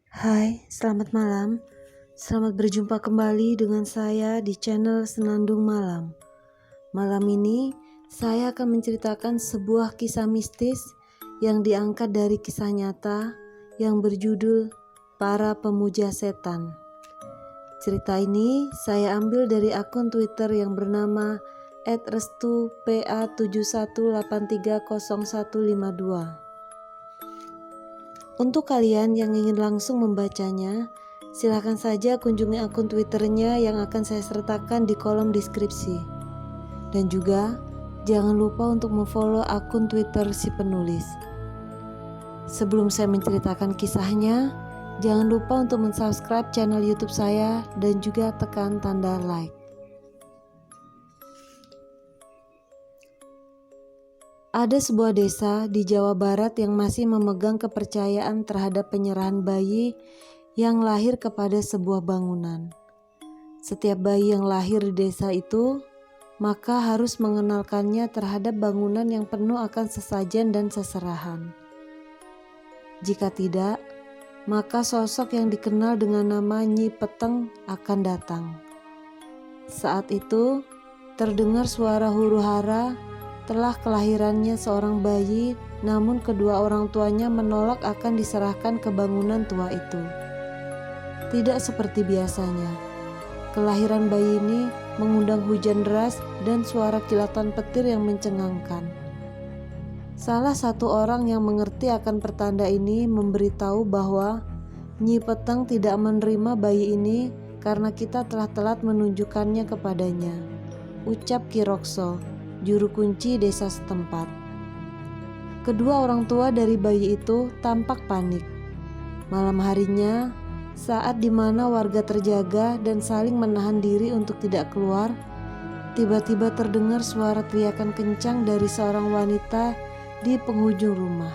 Hai, selamat malam. Selamat berjumpa kembali dengan saya di channel Senandung Malam. Malam ini, saya akan menceritakan sebuah kisah mistis yang diangkat dari kisah nyata yang berjudul Para Pemuja Setan. Cerita ini saya ambil dari akun Twitter yang bernama @restupa71830152. Untuk kalian yang ingin langsung membacanya, silakan saja kunjungi akun Twitternya yang akan saya sertakan di kolom deskripsi. Dan juga, jangan lupa untuk memfollow akun Twitter si penulis. Sebelum saya menceritakan kisahnya, jangan lupa untuk mensubscribe channel YouTube saya dan juga tekan tanda like. Ada sebuah desa di Jawa Barat yang masih memegang kepercayaan terhadap penyerahan bayi yang lahir kepada sebuah bangunan. Setiap bayi yang lahir di desa itu, maka harus mengenalkannya terhadap bangunan yang penuh akan sesajen dan seserahan. Jika tidak, maka sosok yang dikenal dengan nama Nyi Peteng akan datang. Saat itu, terdengar suara huru-hara telah kelahirannya seorang bayi, namun kedua orang tuanya menolak akan diserahkan ke bangunan tua itu. Tidak seperti biasanya, kelahiran bayi ini mengundang hujan deras dan suara kilatan petir yang mencengangkan. Salah satu orang yang mengerti akan pertanda ini memberitahu bahwa Nyi Peteng tidak menerima bayi ini karena kita telah telat menunjukkannya kepadanya, ucap Ki Rokso, juru kunci desa setempat. Kedua orang tua dari bayi itu tampak panik. Malam harinya, saat dimana warga terjaga dan saling menahan diri untuk tidak keluar, tiba-tiba terdengar suara teriakan kencang dari seorang wanita di penghujung rumah.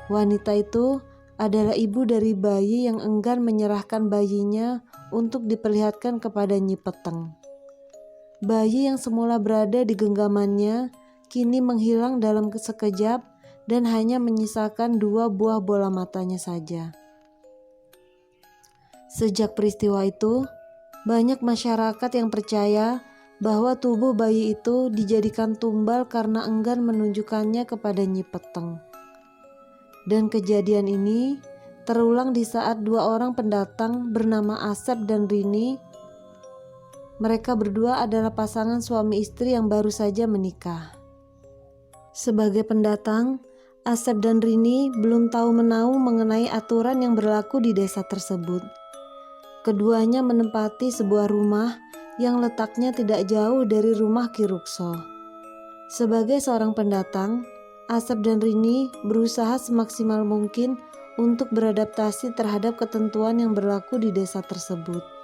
Wanita itu adalah ibu dari bayi yang enggan menyerahkan bayinya untuk diperlihatkan kepada Nyi Peteng. Bayi yang semula berada di genggamannya kini menghilang dalam sekejap dan hanya menyisakan 2 buah bola matanya saja. Sejak peristiwa itu, banyak masyarakat yang percaya bahwa tubuh bayi itu dijadikan tumbal karena enggan menunjukkannya kepada Nyi Peteng. Dan kejadian ini terulang di saat 2 orang pendatang bernama Asep dan Rini. Mereka berdua adalah pasangan suami istri yang baru saja menikah. Sebagai pendatang, Asep dan Rini belum tahu menahu mengenai aturan yang berlaku di desa tersebut. Keduanya menempati sebuah rumah yang letaknya tidak jauh dari rumah Ki Rukso. Sebagai seorang pendatang, Asep dan Rini berusaha semaksimal mungkin untuk beradaptasi terhadap ketentuan yang berlaku di desa tersebut.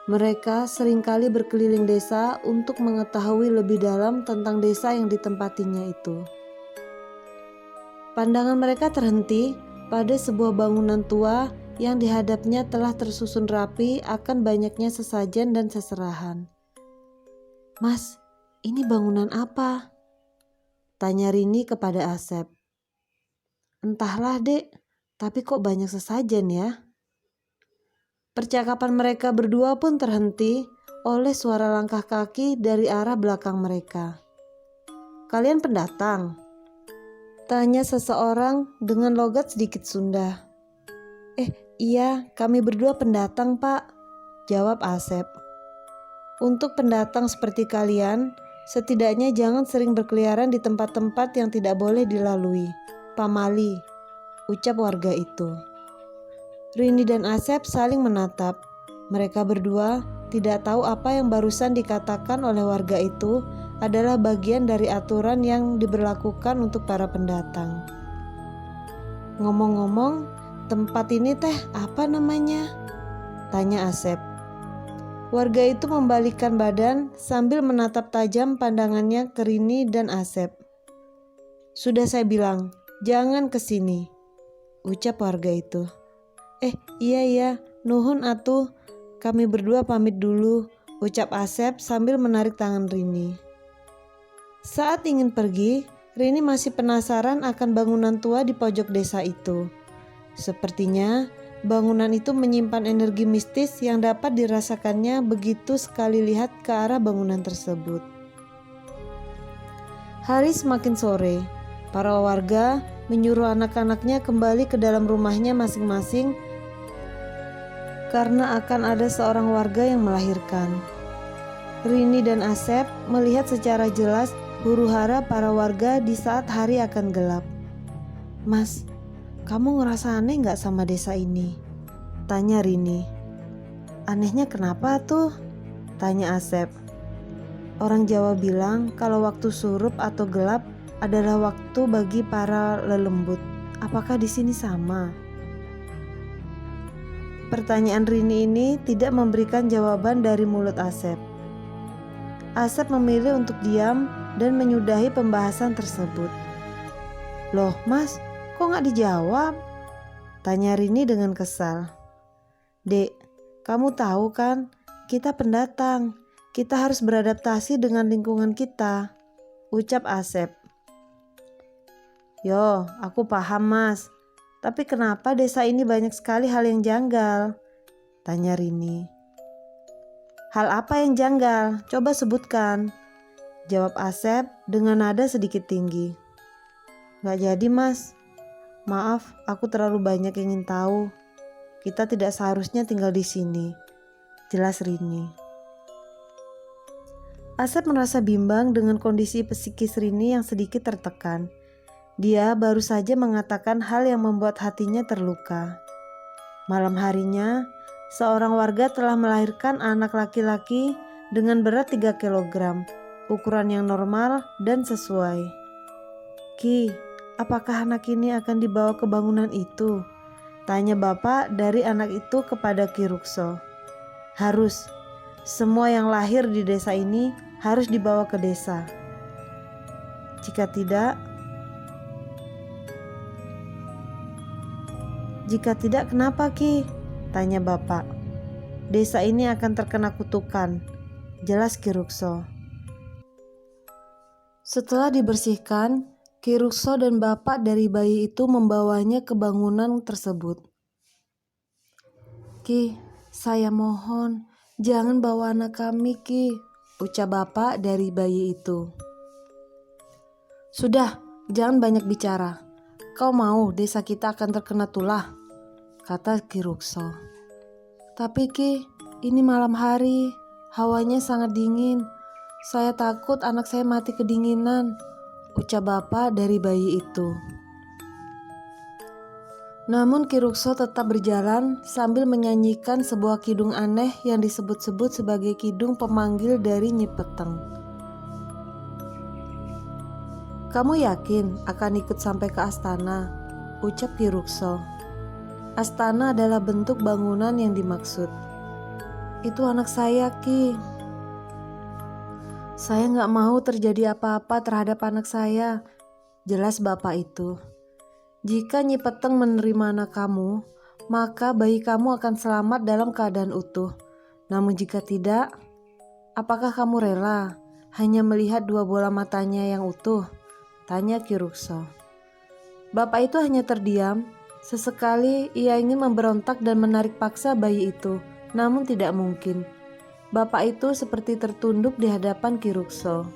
Mereka seringkali berkeliling desa untuk mengetahui lebih dalam tentang desa yang ditempatinya itu. Pandangan mereka terhenti pada sebuah bangunan tua yang dihadapnya telah tersusun rapi akan banyaknya sesajen dan seserahan. "Mas, ini bangunan apa?" tanya Rini kepada Asep. "Entahlah, Dek, tapi kok banyak sesajen ya?" Percakapan mereka berdua pun terhenti oleh suara langkah kaki dari arah belakang mereka. "Kalian pendatang?" tanya seseorang dengan logat sedikit Sunda. Iya, kami berdua pendatang, Pak," jawab Asep. "Untuk pendatang seperti kalian, setidaknya jangan sering berkeliaran di tempat-tempat yang tidak boleh dilalui, pamali," ucap warga itu. Rini dan Asep saling menatap. Mereka berdua tidak tahu apa yang barusan dikatakan oleh warga itu adalah bagian dari aturan yang diberlakukan untuk para pendatang. "Ngomong-ngomong, tempat ini teh apa namanya?" tanya Asep. Warga itu membalikkan badan sambil menatap tajam pandangannya ke Rini dan Asep. "Sudah saya bilang, jangan ke sini," ucap warga itu. Iya, nuhun atuh, kami berdua pamit dulu," ucap Asep sambil menarik tangan Rini. Saat ingin pergi, Rini masih penasaran akan bangunan tua di pojok desa itu. Sepertinya Bangunan itu menyimpan energi mistis yang dapat dirasakannya begitu sekali lihat ke arah bangunan tersebut. Hari semakin sore, para warga menyuruh anak-anaknya kembali ke dalam rumahnya masing-masing karena akan ada seorang warga yang melahirkan. Rini dan Asep melihat secara jelas huru-hara para warga di saat hari akan gelap. "Mas, kamu ngerasa aneh gak sama desa ini?" tanya Rini. "Anehnya kenapa tuh?" tanya Asep. Orang Jawa bilang kalau waktu surup atau gelap adalah waktu bagi para lelembut. Apakah di sini sama? Pertanyaan Rini ini tidak memberikan jawaban dari mulut Asep. Asep memilih untuk diam dan menyudahi pembahasan tersebut. "Loh mas, kok gak dijawab?" tanya Rini dengan kesal. "Dek, kamu tahu kan, kita pendatang. Kita harus beradaptasi dengan lingkungan kita," ucap Asep. "Yo, aku paham mas. Tapi kenapa desa ini banyak sekali hal yang janggal?" tanya Rini. "Hal apa yang janggal? Coba sebutkan," jawab Asep dengan nada sedikit tinggi. "Gak jadi mas. Maaf, aku terlalu banyak yang ingin tahu. Kita tidak seharusnya tinggal di sini," jelas Rini. Asep merasa bimbang dengan kondisi psikis Rini yang sedikit tertekan. Dia baru saja mengatakan hal yang membuat hatinya terluka. Malam harinya, seorang warga telah melahirkan anak laki-laki dengan berat 3 kg, ukuran yang normal dan sesuai. "Ki, apakah anak ini akan dibawa ke bangunan itu?" tanya bapak dari anak itu kepada Ki Rukso. "Harus. Semua yang lahir di desa ini harus dibawa ke desa. Jika tidak kenapa Ki?" tanya bapak. "Desa ini akan terkena kutukan," jelas Ki Rukso. Setelah dibersihkan, Ki Rukso dan bapak dari bayi itu membawanya ke bangunan tersebut. "Ki, saya mohon, jangan bawa anak kami Ki," ucap bapak dari bayi itu. "Sudah, jangan banyak bicara. Kau mau desa kita akan terkena tulah?" kata Ki Rukso. "Tapi Ki, ini malam hari, hawanya sangat dingin. Saya takut anak saya mati kedinginan," ucap bapak dari bayi itu. Namun Ki Rukso tetap berjalan sambil menyanyikan sebuah kidung aneh yang disebut-sebut sebagai kidung pemanggil dari Nyi Peteng. "Kamu yakin akan ikut sampai ke astana?" ucap Ki Rukso. Astana adalah bentuk bangunan yang dimaksud. "Itu anak saya Ki. Saya gak mau terjadi apa-apa terhadap anak saya," jelas bapak itu. "Jika Nyi Peteng menerima anak kamu, maka bayi kamu akan selamat dalam keadaan utuh. Namun jika tidak, apakah kamu rela hanya melihat 2 bola matanya yang utuh?" tanya Ki Rukso. Bapak itu hanya terdiam. Sesekali ia ingin memberontak dan menarik paksa bayi itu, namun tidak mungkin. Bapak itu seperti tertunduk di hadapan Ki Rukso.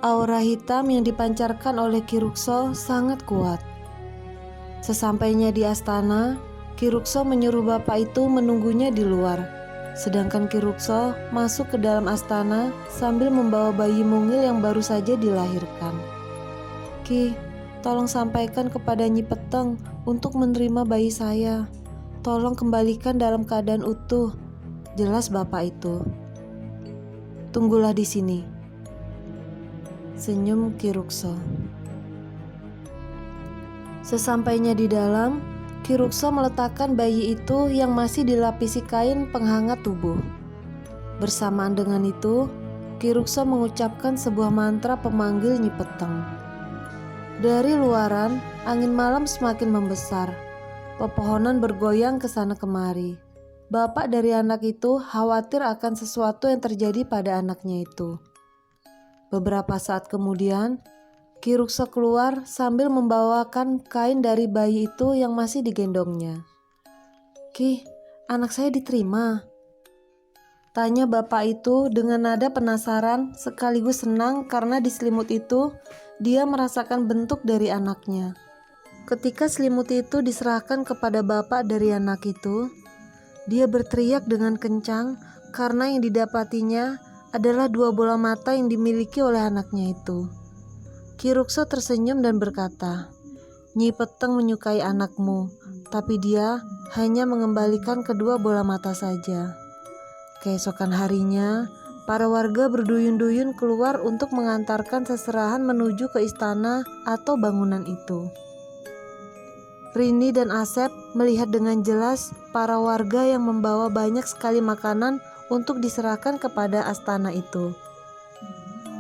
Aura hitam yang dipancarkan oleh Ki Rukso sangat kuat. Sesampainya di astana, Ki Rukso menyuruh bapak itu menunggunya di luar. Sedangkan Ki Rukso masuk ke dalam astana sambil membawa bayi mungil yang baru saja dilahirkan. "Ki, tolong sampaikan kepada Nyi Peteng untuk menerima bayi saya. Tolong kembalikan dalam keadaan utuh," jelas bapak itu. "Tunggulah di sini," senyum Ki Rukso. Sesampainya di dalam, Ki Rukso meletakkan bayi itu yang masih dilapisi kain penghangat tubuh. Bersamaan dengan itu, Ki Rukso mengucapkan sebuah mantra pemanggil Nyi Peteng. Dari luaran, angin malam semakin membesar. Pepohonan bergoyang ke sana kemari. Bapak dari anak itu khawatir akan sesuatu yang terjadi pada anaknya itu. Beberapa saat kemudian, Ki Rukso keluar sambil membawakan kain dari bayi itu yang masih digendongnya. Ki, anak saya diterima?" tanya bapak itu dengan nada penasaran sekaligus senang karena di selimut itu dia merasakan bentuk dari anaknya. Ketika selimut itu diserahkan kepada bapak dari anak itu, dia berteriak dengan kencang karena yang didapatinya adalah 2 bola mata yang dimiliki oleh anaknya itu. Ki Rukso tersenyum dan berkata, "Nyi Peteng menyukai anakmu, tapi dia hanya mengembalikan kedua bola mata saja." Keesokan harinya, para warga berduyun-duyun keluar untuk mengantarkan seserahan menuju ke istana atau bangunan itu. Rini dan Asep melihat dengan jelas para warga yang membawa banyak sekali makanan untuk diserahkan kepada astana itu.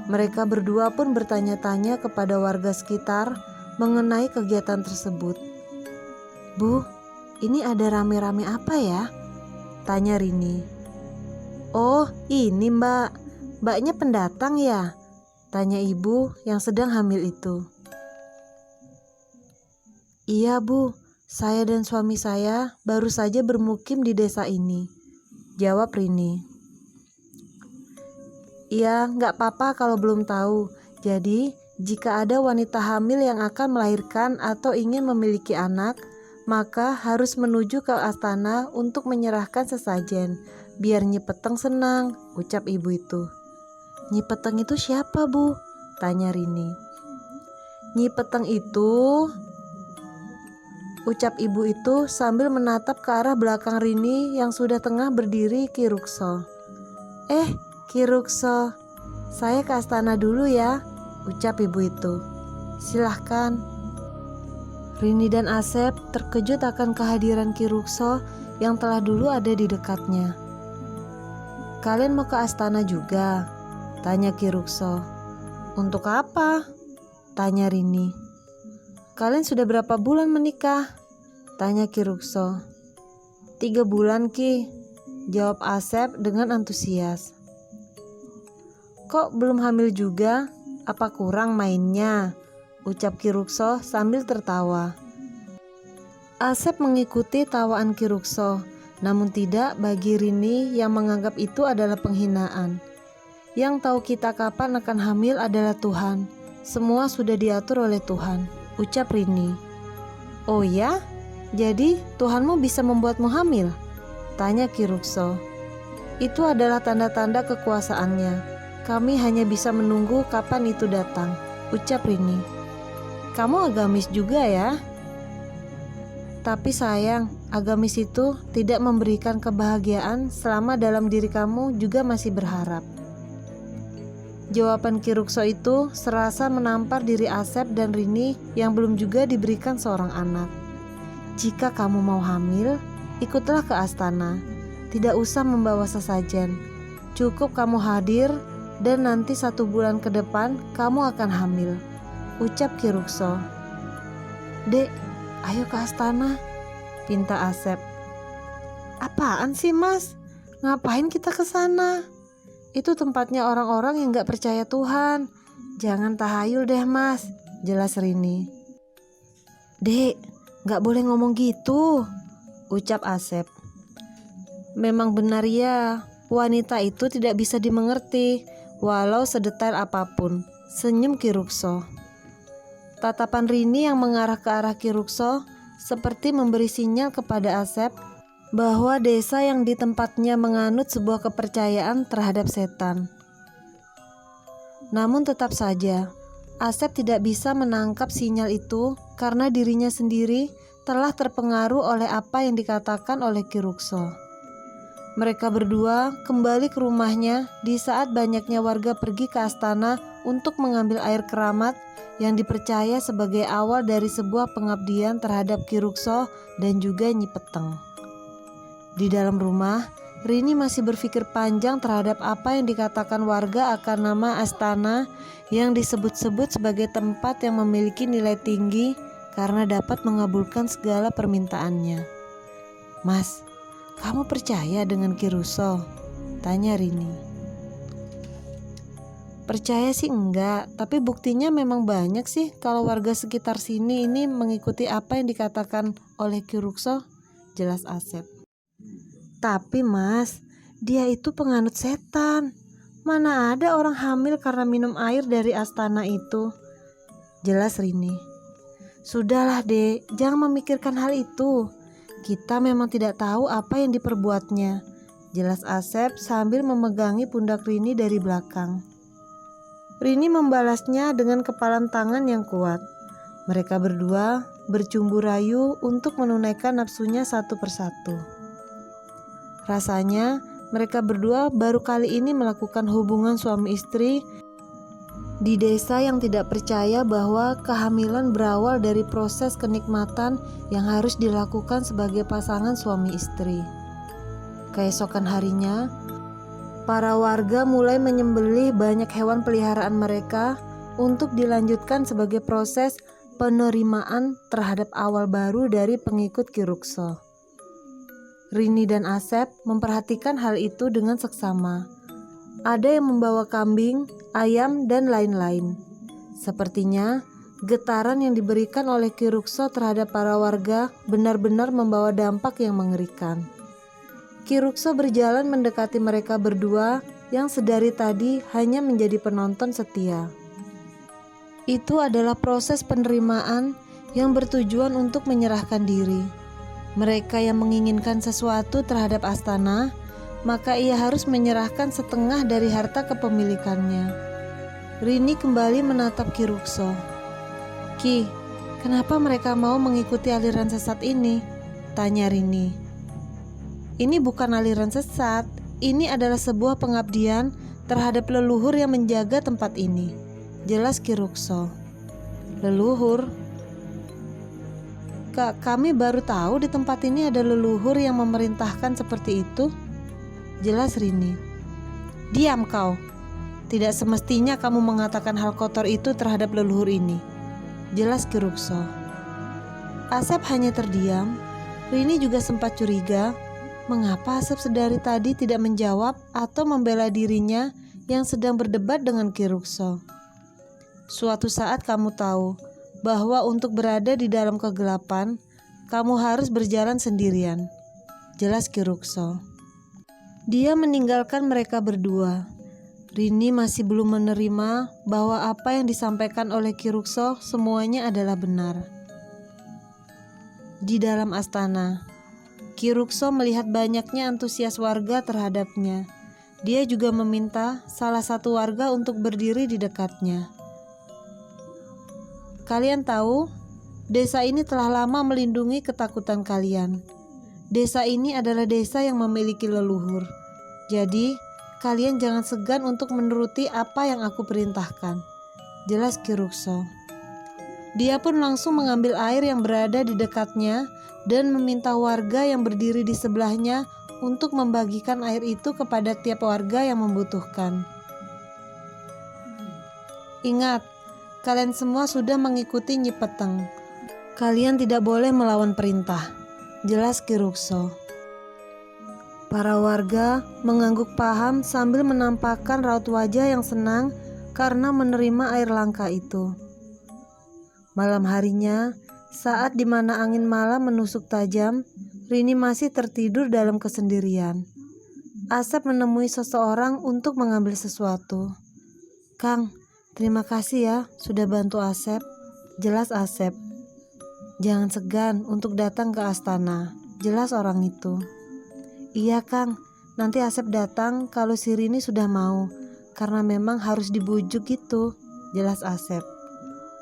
Mereka berdua pun bertanya-tanya kepada warga sekitar mengenai kegiatan tersebut. "Bu, ini ada rame-rame apa ya?" tanya Rini. "Oh, ini Mbak. Mbaknya pendatang ya?" tanya ibu yang sedang hamil itu. "Iya Bu, saya dan suami saya baru saja bermukim di desa ini," jawab Rini. "Iya, nggak apa-apa kalau belum tahu. Jadi, jika ada wanita hamil yang akan melahirkan atau ingin memiliki anak, maka harus menuju ke astana untuk menyerahkan sesajen, biar Nyi Peteng senang," ucap ibu itu. "Nyi Peteng itu siapa Bu?" tanya Rini. "Nyi Peteng itu," ucap ibu itu sambil menatap ke arah belakang Rini yang sudah tengah berdiri Ki Rukso. Ki Rukso, saya ke astana dulu ya," ucap ibu itu. "Silahkan." Rini dan Asep terkejut akan kehadiran Ki Rukso yang telah dulu ada di dekatnya. "Kalian mau ke astana juga?" tanya Ki Rukso. "Untuk apa?" tanya Rini. "Kalian sudah berapa bulan menikah?" tanya Ki Rukso. 3 bulan Ki, jawab Asep dengan antusias. "Kok belum hamil juga? Apa kurang mainnya?" ucap Ki Rukso sambil tertawa. Asep mengikuti tawaan Ki Rukso, namun tidak bagi Rini yang menganggap itu adalah penghinaan. "Yang tahu kita kapan akan hamil adalah Tuhan. Semua sudah diatur oleh Tuhan," ucap Rini. "Oh ya? Jadi Tuhanmu bisa membuatmu hamil?" tanya Ki Rukso. "Itu adalah tanda-tanda kekuasaannya. Kami hanya bisa menunggu kapan itu datang," ucap Rini. "Kamu agamis juga ya?" "Tapi sayang, agamis itu tidak memberikan kebahagiaan selama dalam diri kamu juga masih berharap." Jawaban Ki Rukso itu serasa menampar diri Asep dan Rini yang belum juga diberikan seorang anak. "Jika kamu mau hamil, ikutlah ke astana. Tidak usah membawa sesajen. Cukup kamu hadir dan nanti 1 bulan ke depan kamu akan hamil," ucap Ki Rukso. "Dek, ayo ke astana," pinta Asep. "Apaan sih Mas? Ngapain kita ke sana? Itu tempatnya orang-orang yang gak percaya Tuhan. Jangan tahayul deh Mas," jelas Rini. "Dek, gak boleh ngomong gitu," ucap Asep. "Memang benar ya, wanita itu tidak bisa dimengerti walau sedetail apapun," senyum Ki Rukso. Tatapan Rini yang mengarah ke arah Ki Rukso seperti memberi sinyal kepada Asep bahwa desa yang di tempatnya menganut sebuah kepercayaan terhadap setan. Namun tetap saja, Asep tidak bisa menangkap sinyal itu karena dirinya sendiri telah terpengaruh oleh apa yang dikatakan oleh Ki Rukso. Mereka berdua kembali ke rumahnya di saat banyaknya warga pergi ke astana untuk mengambil air keramat yang dipercaya sebagai awal dari sebuah pengabdian terhadap Ki Rukso dan juga Nyi Peteng. Di dalam rumah, Rini masih berpikir panjang terhadap apa yang dikatakan warga akan nama astana yang disebut-sebut sebagai tempat yang memiliki nilai tinggi karena dapat mengabulkan segala permintaannya. "Mas, kamu percaya dengan Ki Rukso?" tanya Rini. "Percaya sih enggak, tapi buktinya memang banyak sih kalau warga sekitar sini ini mengikuti apa yang dikatakan oleh Ki Rukso," jelas Asep. Tapi mas, dia itu penganut setan. Mana ada orang hamil karena minum air dari astana itu? Jelas Rini. Sudahlah dek, jangan memikirkan hal itu. Kita memang tidak tahu apa yang diperbuatnya. Jelas Asep sambil memegangi pundak Rini dari belakang. Rini membalasnya dengan kepalan tangan yang kuat. Mereka berdua bercumbu rayu untuk menunaikan nafsunya satu persatu. Rasanya mereka berdua baru kali ini melakukan hubungan suami istri di desa yang tidak percaya bahwa kehamilan berawal dari proses kenikmatan yang harus dilakukan sebagai pasangan suami istri. Keesokan harinya, para warga mulai menyembelih banyak hewan peliharaan mereka untuk dilanjutkan sebagai proses penerimaan terhadap awal baru dari pengikut Ki Rukso. Rini dan Asep memperhatikan hal itu dengan seksama. Ada yang membawa kambing, ayam, dan lain-lain. Sepertinya getaran yang diberikan oleh Ki Rukso terhadap para warga benar-benar membawa dampak yang mengerikan. Ki Rukso berjalan mendekati mereka berdua yang sedari tadi hanya menjadi penonton setia. Itu adalah proses penerimaan yang bertujuan untuk menyerahkan diri. Mereka yang menginginkan sesuatu terhadap astana, maka ia harus menyerahkan setengah dari harta kepemilikannya. Rini kembali menatap Ki Rukso. Ki, kenapa mereka mau mengikuti aliran sesat ini? Tanya Rini. Ini bukan aliran sesat, ini adalah sebuah pengabdian terhadap leluhur yang menjaga tempat ini. Jelas Ki Rukso. Leluhur? Kami baru tahu di tempat ini ada leluhur yang memerintahkan seperti itu. Jelas Rini. Diam kau. Tidak semestinya kamu mengatakan hal kotor itu terhadap leluhur ini. Jelas Ki Rukso. Asep hanya terdiam. Rini juga sempat curiga. Mengapa Asep sedari tadi tidak menjawab atau membela dirinya yang sedang berdebat dengan Ki Rukso? Suatu saat kamu tahu bahwa untuk berada di dalam kegelapan, kamu harus berjalan sendirian. Jelas Ki Rukso. Dia meninggalkan mereka berdua. Rini masih belum menerima bahwa apa yang disampaikan oleh Ki Rukso semuanya adalah benar. Di dalam astana, Ki Rukso melihat banyaknya antusias warga terhadapnya. Dia juga meminta salah satu warga untuk berdiri di dekatnya. Kalian tahu, desa ini telah lama melindungi ketakutan kalian. Desa ini adalah desa yang memiliki leluhur. Jadi, kalian jangan segan untuk menuruti apa yang aku perintahkan. Jelas Ki Rukso. Dia pun langsung mengambil air yang berada di dekatnya dan meminta warga yang berdiri di sebelahnya untuk membagikan air itu kepada tiap warga yang membutuhkan. Ingat, kalian semua sudah mengikuti Nyi Peteng. Kalian tidak boleh melawan perintah. Jelas Ki Rukso. Para warga mengangguk paham sambil menampakkan raut wajah yang senang karena menerima air langka itu. Malam harinya, saat dimana angin malam menusuk tajam, Rini masih tertidur dalam kesendirian. Asep menemui seseorang untuk mengambil sesuatu. Kang, terima kasih ya sudah bantu Asep. Jelas Asep. Jangan segan untuk datang ke astana. Jelas orang itu. Iya Kang, nanti Asep datang kalau si Rini sudah mau, karena memang harus dibujuk gitu. Jelas Asep.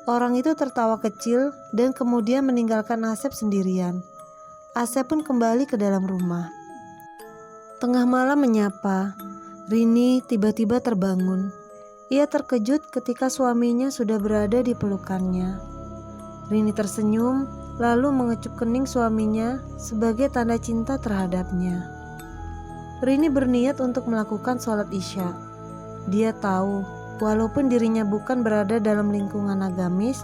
Orang itu tertawa kecil dan kemudian meninggalkan Asep sendirian. Asep pun kembali ke dalam rumah. Tengah malam menyapa, Rini tiba-tiba terbangun. Ia terkejut ketika suaminya sudah berada di pelukannya. Rini tersenyum lalu mengecup kening suaminya sebagai tanda cinta terhadapnya. Rini berniat untuk melakukan sholat Isya. Dia tahu, walaupun dirinya bukan berada dalam lingkungan agamis,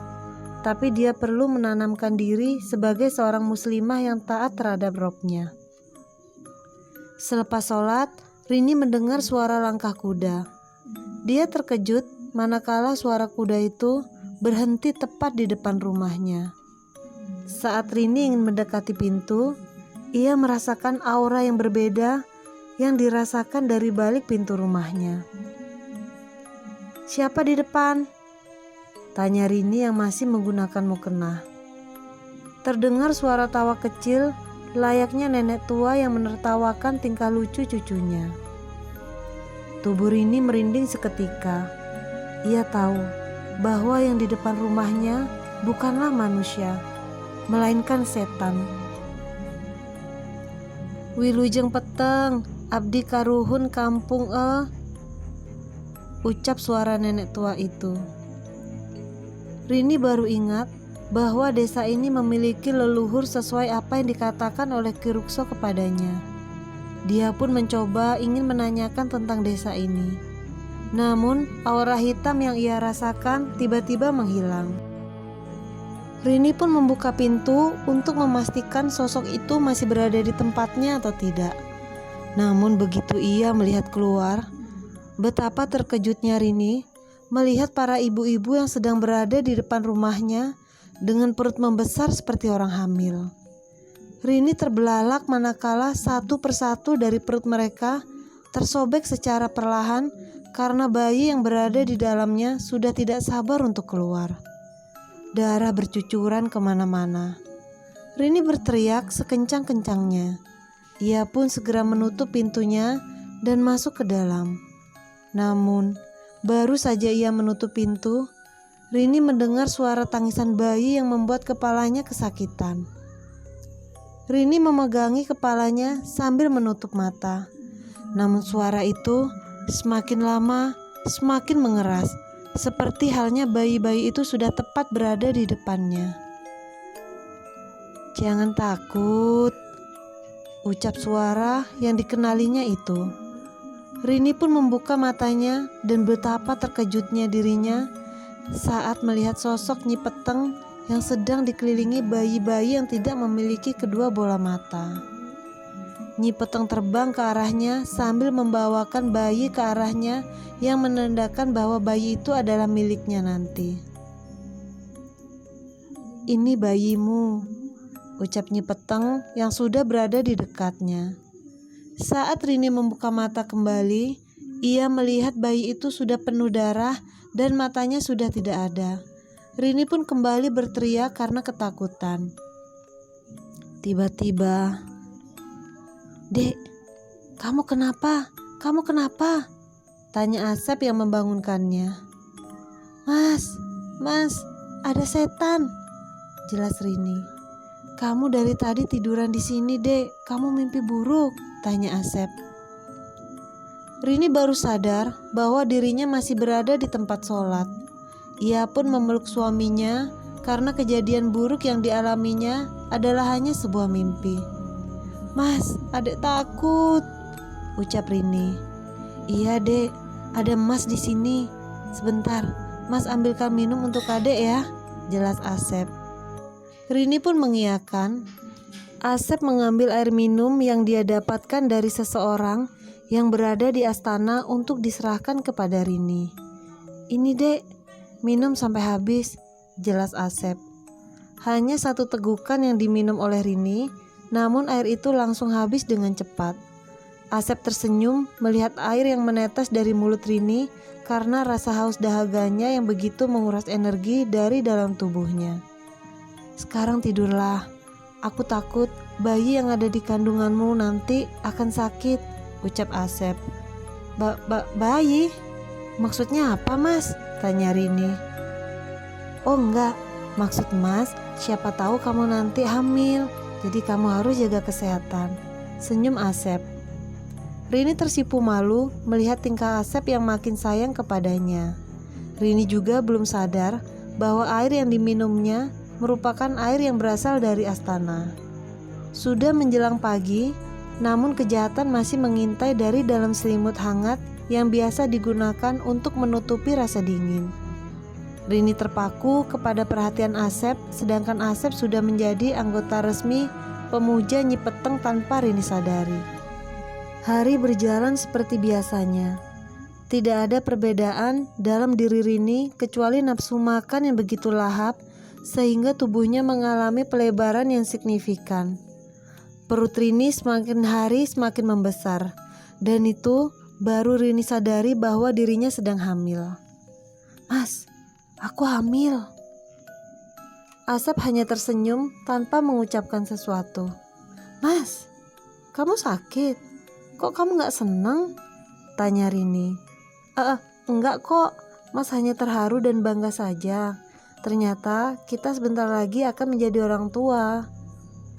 tapi dia perlu menanamkan diri sebagai seorang muslimah yang taat terhadap Robnya. Selepas sholat, Rini mendengar suara langkah kuda. Dia terkejut manakala suara kuda itu berhenti tepat di depan rumahnya. Saat Rini ingin mendekati pintu, ia merasakan aura yang berbeda yang dirasakan dari balik pintu rumahnya. "Siapa di depan?" tanya Rini yang masih menggunakan mukena. Terdengar suara tawa kecil layaknya nenek tua yang menertawakan tingkah lucu cucunya. Tubuh Rini merinding seketika. Ia tahu bahwa yang di depan rumahnya bukanlah manusia, melainkan setan. "Wilujeng peteng, abdi karuhun kampung ucap suara nenek tua itu. Rini baru ingat bahwa desa ini memiliki leluhur sesuai apa yang dikatakan oleh Ki Rukso kepadanya. Dia pun mencoba ingin menanyakan tentang desa ini. Namun aura hitam yang ia rasakan tiba-tiba menghilang. Rini pun membuka pintu untuk memastikan sosok itu masih berada di tempatnya atau tidak. Namun begitu ia melihat keluar, betapa terkejutnya Rini melihat para ibu-ibu yang sedang berada di depan rumahnya dengan perut membesar seperti orang hamil. Rini terbelalak manakala satu persatu dari perut mereka tersobek secara perlahan karena bayi yang berada di dalamnya sudah tidak sabar untuk keluar. Darah bercucuran kemana-mana. Rini berteriak sekencang-kencangnya. Ia pun segera menutup pintunya dan masuk ke dalam. Namun, baru saja ia menutup pintu, Rini mendengar suara tangisan bayi yang membuat kepalanya kesakitan. Rini memegangi kepalanya sambil menutup mata. Namun suara itu semakin lama semakin mengeras, seperti halnya bayi-bayi itu sudah tepat berada di depannya. "Jangan takut," ucap suara yang dikenalinya itu. Rini pun membuka matanya dan betapa terkejutnya dirinya saat melihat sosok Nyi Peteng yang sedang dikelilingi bayi-bayi yang tidak memiliki kedua bola mata. Nyi Peteng terbang ke arahnya sambil membawakan bayi ke arahnya yang menandakan bahwa bayi itu adalah miliknya nanti. "Ini bayimu," ucap Nyi Peteng yang sudah berada di dekatnya. Saat Rini membuka mata kembali, ia melihat bayi itu sudah penuh darah dan matanya sudah tidak ada. Rini pun kembali berteriak karena ketakutan. Tiba-tiba, "Dek, kamu kenapa? Kamu kenapa?" tanya Asep yang membangunkannya. Mas, ada setan," jelas Rini. "Kamu dari tadi tiduran di sini, Dek. Kamu mimpi buruk?" tanya Asep. Rini baru sadar bahwa dirinya masih berada di tempat sholat. Ia pun memeluk suaminya karena kejadian buruk yang dialaminya adalah hanya sebuah mimpi. "Mas, adek takut," ucap Rini. "Iya, Dek, ada Mas di sini. Sebentar, Mas ambilkan minum untuk adek ya," jelas Asep. Rini pun mengiyakan. Asep mengambil air minum yang dia dapatkan dari seseorang yang berada di astana untuk diserahkan kepada Rini. "Ini, Dek, minum sampai habis," jelas Asep. Hanya satu tegukan yang diminum oleh Rini, namun air itu langsung habis dengan cepat. Asep tersenyum melihat air yang menetes dari mulut Rini karena rasa haus dahaganya yang begitu menguras energi dari dalam tubuhnya. "Sekarang tidurlah. Aku takut bayi yang ada di kandunganmu nanti akan sakit," ucap Asep. Bayi? Maksudnya apa, Mas?" tanya Rini. "Oh enggak, maksud Mas, siapa tahu kamu nanti hamil, jadi kamu harus jaga kesehatan," senyum Asep. Rini tersipu malu melihat tingkah Asep yang makin sayang kepadanya. Rini juga belum sadar bahwa air yang diminumnya merupakan air yang berasal dari astana. Sudah menjelang pagi, namun kejahatan masih mengintai dari dalam selimut hangat yang biasa digunakan untuk menutupi rasa dingin. Rini terpaku kepada perhatian Asep, sedangkan Asep sudah menjadi anggota resmi pemuja Nyi Peteng tanpa Rini sadari. Hari berjalan seperti biasanya. Tidak ada perbedaan dalam diri Rini kecuali nafsu makan yang begitu lahap sehingga tubuhnya mengalami pelebaran yang signifikan. Perut Rini semakin hari semakin membesar, dan itu baru Rini sadari bahwa dirinya sedang hamil. "Mas, aku hamil." Asep hanya tersenyum tanpa mengucapkan sesuatu. "Mas, kamu sakit? Kok kamu gak senang?" tanya Rini. Enggak kok, Mas hanya terharu dan bangga saja. Ternyata kita sebentar lagi akan menjadi orang tua,"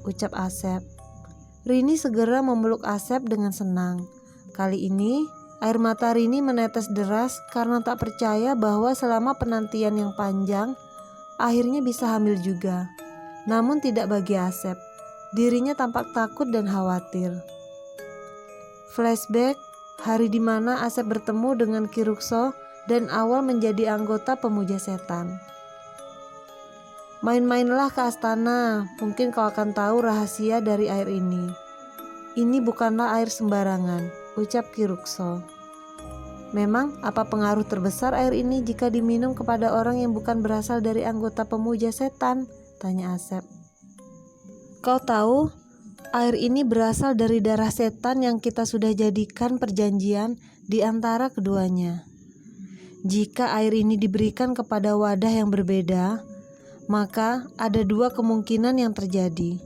ucap Asep. Rini segera memeluk Asep dengan senang. Kali ini air mata Rini menetes deras karena tak percaya bahwa selama penantian yang panjang akhirnya bisa hamil juga. Namun tidak bagi Asep. Dirinya tampak takut dan khawatir. Flashback hari di mana Asep bertemu dengan Ki Rukso dan awal menjadi anggota pemuja setan. "Main-mainlah ke astana, mungkin kau akan tahu rahasia dari air ini. Ini bukanlah air sembarangan," ucap Ki Rukso. "Memang apa pengaruh terbesar air ini jika diminum kepada orang yang bukan berasal dari anggota pemuja setan?" tanya Asep. "Kau tahu, air ini berasal dari darah setan yang kita sudah jadikan perjanjian di antara keduanya. Jika air ini diberikan kepada wadah yang berbeda, maka ada dua kemungkinan yang terjadi.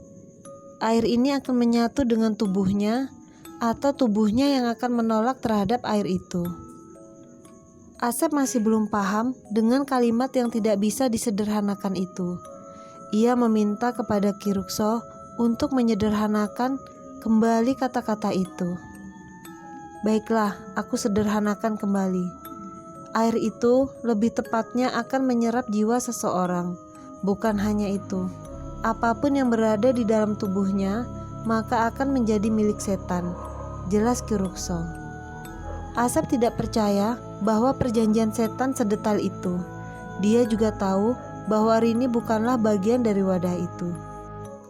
Air ini akan menyatu dengan tubuhnya, atau tubuhnya yang akan menolak terhadap air itu." Asep masih belum paham dengan kalimat yang tidak bisa disederhanakan itu. Ia meminta kepada Ki Rukso untuk menyederhanakan kembali kata-kata itu. "Baiklah, aku sederhanakan kembali. Air itu lebih tepatnya akan menyerap jiwa seseorang. Bukan hanya itu, apapun yang berada di dalam tubuhnya maka akan menjadi milik setan," jelas Ki Rukso. Asep tidak percaya bahwa perjanjian setan sedetail itu. Dia juga tahu bahwa Rini bukanlah bagian dari wadah itu.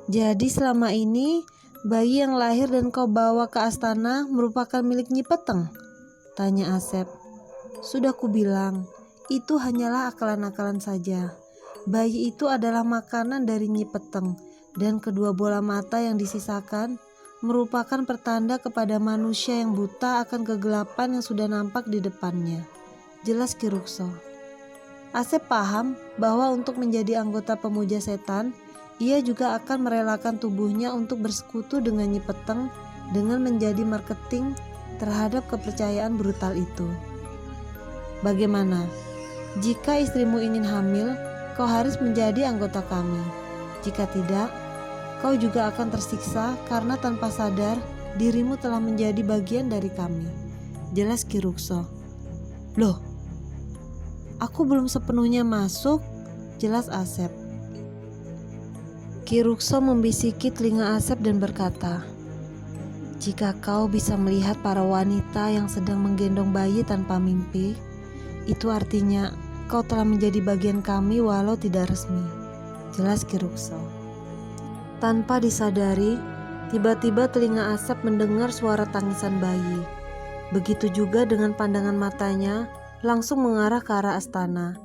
"Jadi selama ini bayi yang lahir dan kau bawa ke astana merupakan milik Nyi Peteng?" tanya Asep. "Sudah kubilang, itu hanyalah akalan-akalan saja. Bayi itu adalah makanan dari Nyi Peteng, dan kedua bola mata yang disisakan merupakan pertanda kepada manusia yang buta akan kegelapan yang sudah nampak di depannya," jelas Ki Rukso. Asep paham bahwa untuk menjadi anggota pemuja setan, ia juga akan merelakan tubuhnya untuk bersekutu dengan Nyi Peteng dengan menjadi marketing terhadap kepercayaan brutal itu. "Bagaimana? Jika istrimu ingin hamil, kau harus menjadi anggota kami. Jika tidak, kau juga akan tersiksa karena tanpa sadar dirimu telah menjadi bagian dari kami," jelas Ki Rukso. "Loh, aku belum sepenuhnya masuk," jelas Asep. Ki Rukso membisiki telinga Asep dan berkata, "Jika kau bisa melihat para wanita yang sedang menggendong bayi tanpa mimpi, itu artinya kau telah menjadi bagian kami walau tidak resmi," jelas Ki Rukso. Tanpa disadari, tiba-tiba telinga Asep mendengar suara tangisan bayi. Begitu juga dengan pandangan matanya langsung mengarah ke arah astana.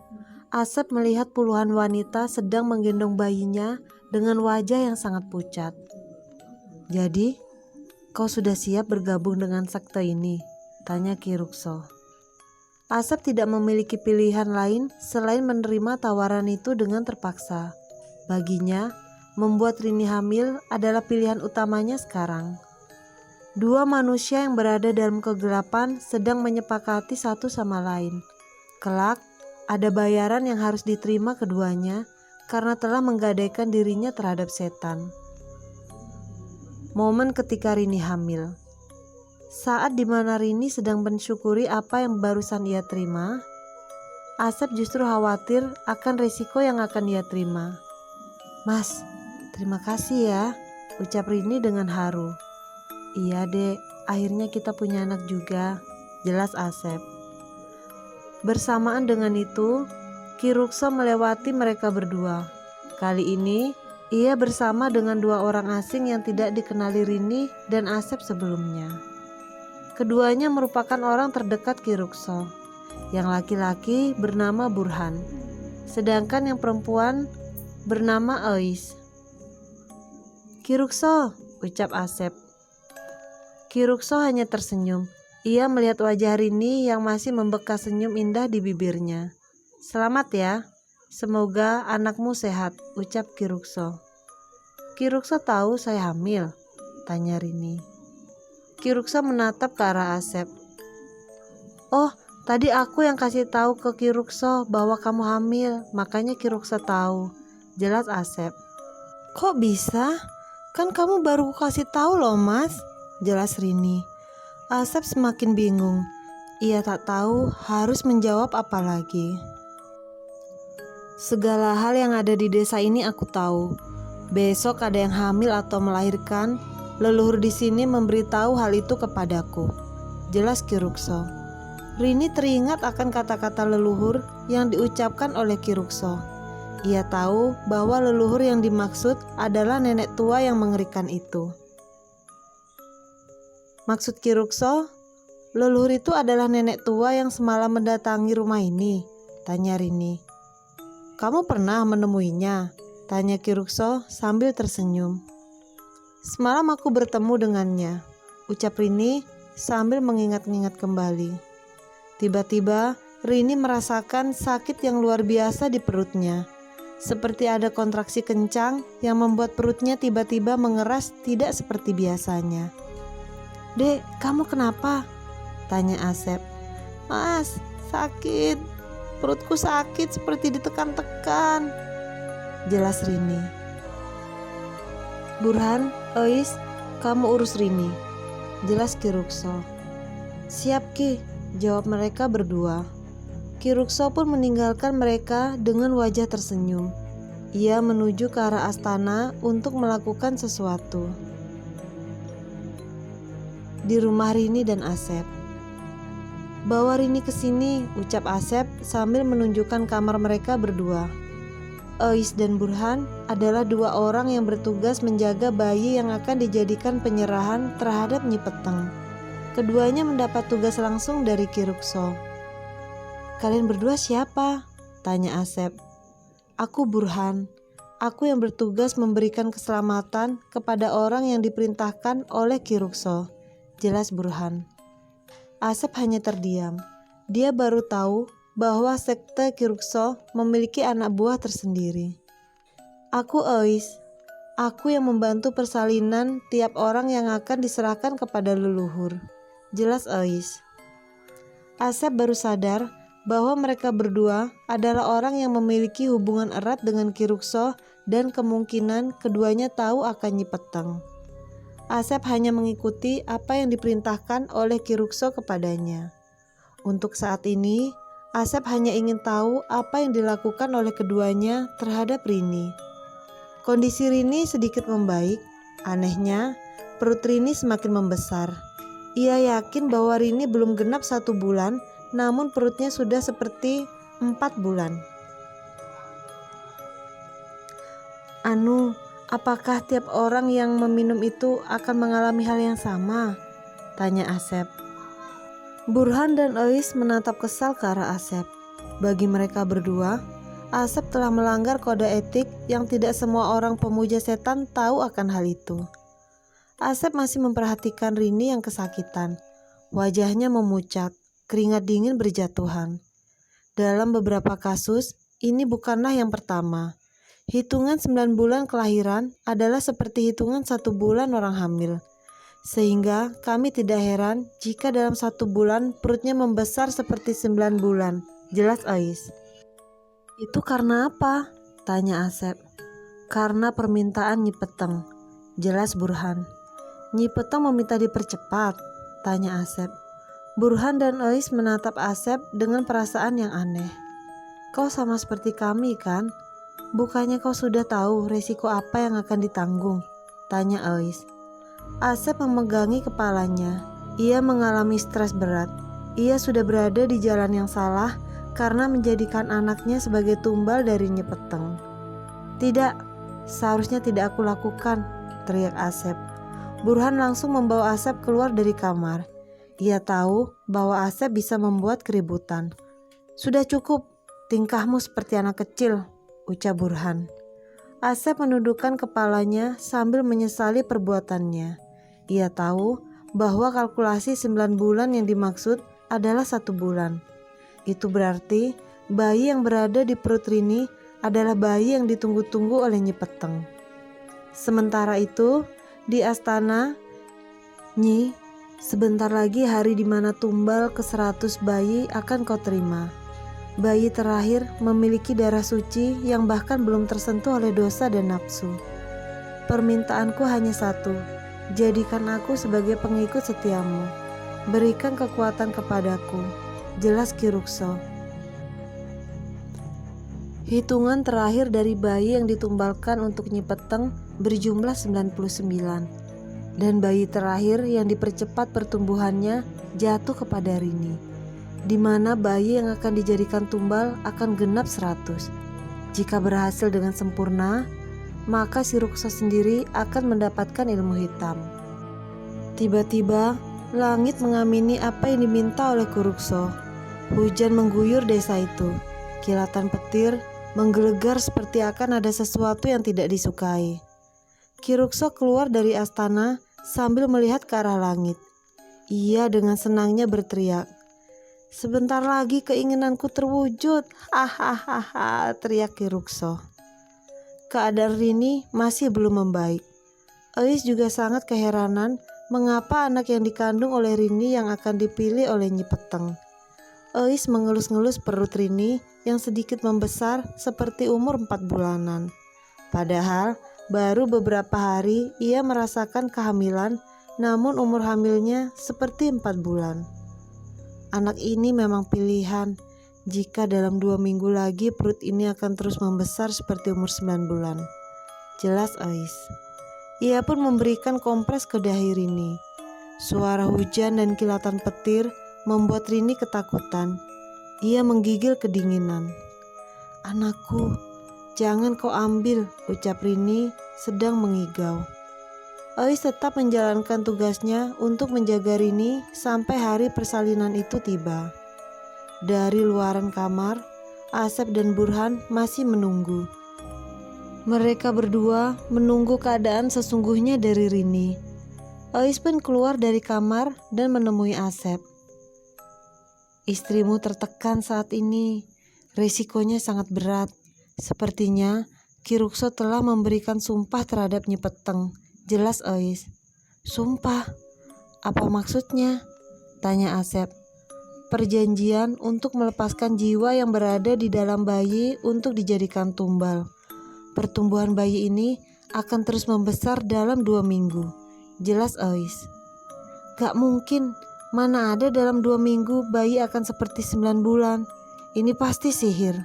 Asep melihat puluhan wanita sedang menggendong bayinya dengan wajah yang sangat pucat. "Jadi, kau sudah siap bergabung dengan sekte ini?" tanya Ki Rukso. Asep tidak memiliki pilihan lain selain menerima tawaran itu dengan terpaksa. Baginya, membuat Rini hamil adalah pilihan utamanya sekarang. Dua manusia yang berada dalam kegelapan sedang menyepakati satu sama lain. Kelak, ada bayaran yang harus diterima keduanya karena telah menggadaikan dirinya terhadap setan. Momen ketika Rini hamil. Saat dimana Rini sedang mensyukuri apa yang barusan ia terima, Asep justru khawatir akan resiko yang akan ia terima. "Mas, terima kasih ya," ucap Rini dengan haru. "Iya dek, akhirnya kita punya anak juga," jelas Asep. Bersamaan dengan itu, Ki Rukso melewati mereka berdua. Kali ini, ia bersama dengan dua orang asing yang tidak dikenali Rini dan Asep sebelumnya. Keduanya merupakan orang terdekat Ki Rukso. Yang laki-laki bernama Burhan, sedangkan yang perempuan bernama Ais. "Ki Rukso, ucap Asep. Ki Rukso hanya tersenyum. Ia melihat wajah Rini yang masih membekas senyum indah di bibirnya. Selamat ya, semoga anakmu sehat, ucap Ki Rukso. Ki Rukso tahu saya hamil, tanya Rini. Ki Rukso menatap ke arah Asep. Oh, tadi aku yang kasih tahu ke Ki Rukso bahwa kamu hamil, makanya Ki Rukso tahu, jelas Asep. Kok bisa? Kan kamu baru kasih tahu loh mas, jelas Rini. Asep semakin bingung. Ia tak tahu harus menjawab apa lagi. Segala hal yang ada di desa ini aku tahu. Besok ada yang hamil atau melahirkan, leluhur di sini memberitahu hal itu kepadaku, jelas Ki Rukso. Rini teringat akan kata-kata leluhur yang diucapkan oleh Ki Rukso. Ia tahu bahwa leluhur yang dimaksud adalah nenek tua yang mengerikan itu. Maksud Ki Rukso, leluhur itu adalah nenek tua yang semalam mendatangi rumah ini, tanya Rini. Kamu pernah menemuinya? Tanya Ki Rukso sambil tersenyum. Semalam aku bertemu dengannya, ucap Rini sambil mengingat-ingat kembali. Tiba-tiba Rini merasakan sakit yang luar biasa di perutnya. Seperti ada kontraksi kencang yang membuat perutnya tiba-tiba mengeras tidak seperti biasanya. Dek, kamu kenapa? Tanya Asep. Mas, sakit. Perutku sakit seperti ditekan-tekan, jelas Rini. Burhan, Ois, kamu urus Rini, jelas Ki Rukso. Siap Ki, jawab mereka berdua. Ki Rukso pun meninggalkan mereka dengan wajah tersenyum. Ia menuju ke arah astana untuk melakukan sesuatu. Di rumah Rini dan Asep. Bawa Rini ke sini, ucap Asep sambil menunjukkan kamar mereka berdua. Ois dan Burhan adalah dua orang yang bertugas menjaga bayi yang akan dijadikan penyerahan terhadap Nyi Peteng. Keduanya mendapat tugas langsung dari Ki Rukso. Kalian berdua siapa? Tanya Asep. Aku Burhan. Aku yang bertugas memberikan keselamatan kepada orang yang diperintahkan oleh Ki Rukso, jelas Burhan. Asep hanya terdiam. Dia baru tahu bahwa sekte Ki Rukso memiliki anak buah tersendiri. Aku Ois. Aku yang membantu persalinan tiap orang yang akan diserahkan kepada leluhur, jelas Ois. Asep baru sadar bahwa mereka berdua adalah orang yang memiliki hubungan erat dengan Ki Rukso dan kemungkinan keduanya tahu akan Nyi Peteng. Asep hanya mengikuti apa yang diperintahkan oleh Ki Rukso kepadanya. Untuk saat ini, Asep hanya ingin tahu apa yang dilakukan oleh keduanya terhadap Rini. Kondisi Rini sedikit membaik. Anehnya, perut Rini semakin membesar. Ia yakin bahwa Rini belum genap 1 bulan, namun perutnya sudah seperti 4 bulan. Apakah tiap orang yang meminum itu akan mengalami hal yang sama? Tanya Asep. Burhan dan Ois menatap kesal ke arah Asep. Bagi mereka berdua, Asep telah melanggar kode etik yang tidak semua orang pemuja setan tahu akan hal itu. Asep masih memperhatikan Rini yang kesakitan. Wajahnya memucat, keringat dingin berjatuhan. Dalam beberapa kasus, ini bukanlah yang pertama. Hitungan 9 bulan kelahiran adalah seperti hitungan 1 bulan orang hamil. Sehingga kami tidak heran jika dalam 1 bulan perutnya membesar seperti 9 bulan, jelas Ois. Itu karena apa? Tanya Asep. Karena permintaan Nyi Peteng, jelas Burhan. Nyi Peteng meminta dipercepat, tanya Asep. Burhan dan Ois menatap Asep dengan perasaan yang aneh. Kau sama seperti kami kan? Bukannya kau sudah tahu resiko apa yang akan ditanggung? Tanya Ois. Asep memegangi kepalanya. Ia mengalami stres berat. Ia sudah berada di jalan yang salah karena menjadikan anaknya sebagai tumbal dari Nyi Peteng. Tidak, seharusnya tidak aku lakukan, teriak Asep. Burhan langsung membawa Asep keluar dari kamar. Ia tahu bahwa Asep bisa membuat keributan. Sudah cukup, tingkahmu seperti anak kecil, ucap Burhan. Asep menundukkan kepalanya sambil menyesali perbuatannya. Ia tahu bahwa kalkulasi 9 bulan yang dimaksud adalah 1 bulan. Itu berarti bayi yang berada di perut Rini adalah bayi yang ditunggu-tunggu oleh Nyi Peteng. Sementara itu, di astana, Nyi, sebentar lagi hari di mana tumbal ke-100 bayi akan kau terima. Bayi terakhir memiliki darah suci yang bahkan belum tersentuh oleh dosa dan nafsu. Permintaanku hanya satu, jadikan aku sebagai pengikut setiamu. Berikan kekuatan kepadaku, jelas Ki Rukso. Hitungan terakhir dari bayi yang ditumbalkan untuk Nyi Peteng berjumlah 99. Dan bayi terakhir yang dipercepat pertumbuhannya jatuh kepada Rini, di mana bayi yang akan dijadikan tumbal akan genap 100. Jika berhasil dengan sempurna, maka si Rukso sendiri akan mendapatkan ilmu hitam. Tiba-tiba, langit mengamini apa yang diminta oleh Ki Rukso. Hujan mengguyur desa itu. Kilatan petir menggelegar seperti akan ada sesuatu yang tidak disukai. Ki Rukso keluar dari astana sambil melihat ke arah langit. Ia dengan senangnya berteriak, "Sebentar lagi keinginanku terwujud." Hahaha, teriak Ki Rukso. Keadaan Rini masih belum membaik. Eis juga sangat keheranan mengapa anak yang dikandung oleh Rini yang akan dipilih oleh Nyi Peteng. Eis mengelus-ngelus perut Rini yang sedikit membesar seperti umur 4 bulanan. Padahal baru beberapa hari ia merasakan kehamilan, namun umur hamilnya seperti 4 bulan. Anak ini memang pilihan. Jika dalam 2 minggu lagi perut ini akan terus membesar seperti umur 9 bulan. Jelas Eis. Ia pun memberikan kompres ke dahi Rini. Suara hujan dan kilatan petir membuat Rini ketakutan. Ia menggigil kedinginan. "Anakku, jangan kau ambil," ucap Rini sedang mengigau. Eis tetap menjalankan tugasnya untuk menjaga Rini sampai hari persalinan itu tiba. Dari luaran kamar, Asep dan Burhan masih menunggu. Mereka berdua menunggu keadaan sesungguhnya dari Rini. Eis pun keluar dari kamar dan menemui Asep. "Istrimu tertekan saat ini. Risikonya sangat berat. Sepertinya Ki Rukso telah memberikan sumpah terhadap Nyi Peteng," jelas Eis. "Sumpah? Apa maksudnya?" tanya Asep. "Perjanjian untuk melepaskan jiwa yang berada di dalam bayi untuk dijadikan tumbal. Pertumbuhan bayi ini akan terus membesar dalam 2 minggu, jelas Eis. "Gak mungkin, mana ada dalam 2 minggu bayi akan seperti 9 bulan. Ini pasti sihir,"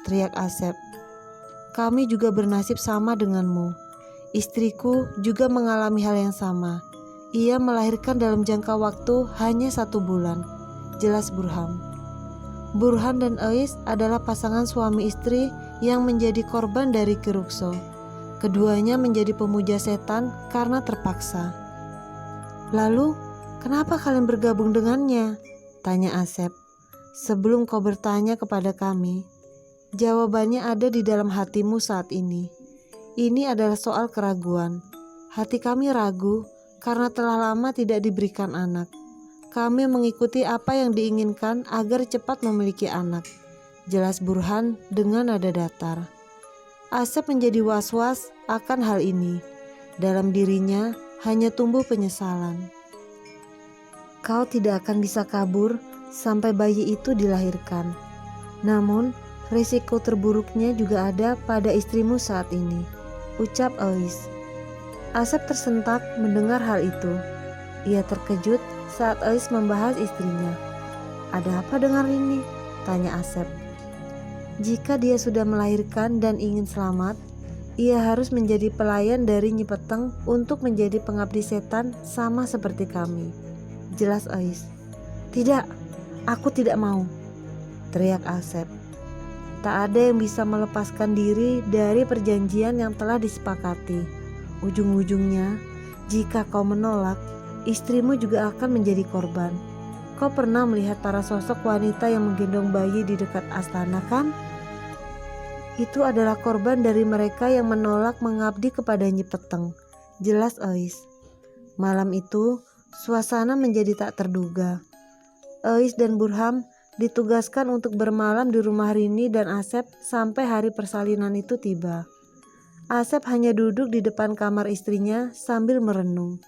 teriak Asep. "Kami juga bernasib sama denganmu. Istriku juga mengalami hal yang sama. Ia melahirkan dalam jangka waktu hanya 1 bulan, jelas Burhan. Burhan dan Eis adalah pasangan suami istri yang menjadi korban dari Ki Rukso. Keduanya menjadi pemuja setan karena terpaksa." "Lalu, kenapa kalian bergabung dengannya?" tanya Asep. "Sebelum kau bertanya kepada kami, jawabannya ada di dalam hatimu saat ini. Ini adalah soal keraguan. Hati kami ragu karena telah lama tidak diberikan anak. Kami mengikuti apa yang diinginkan agar cepat memiliki anak," jelas Burhan dengan nada datar. Asep menjadi was-was akan hal ini. Dalam dirinya hanya tumbuh penyesalan. "Kau tidak akan bisa kabur sampai bayi itu dilahirkan. Namun, risiko terburuknya juga ada pada istrimu saat ini," ucap Eis. Asep tersentak mendengar hal itu. Ia terkejut saat Eis membahas istrinya. "Ada apa dengan Rini?" tanya Asep. "Jika dia sudah melahirkan dan ingin selamat, ia harus menjadi pelayan dari Nyi Peteng untuk menjadi pengabdi setan sama seperti kami," jelas Eis. "Tidak, aku tidak mau," teriak Asep. "Tak ada yang bisa melepaskan diri dari perjanjian yang telah disepakati. Ujung-ujungnya, jika kau menolak, istrimu juga akan menjadi korban. Kau pernah melihat para sosok wanita yang menggendong bayi di dekat astana, kan?" Itu adalah korban dari mereka yang menolak mengabdi kepada Nyi Peteng, jelas Eis. Malam itu, suasana menjadi tak terduga. Eis dan Burham ditugaskan untuk bermalam di rumah Rini dan Asep sampai hari persalinan itu tiba. Asep hanya duduk di depan kamar istrinya sambil merenung.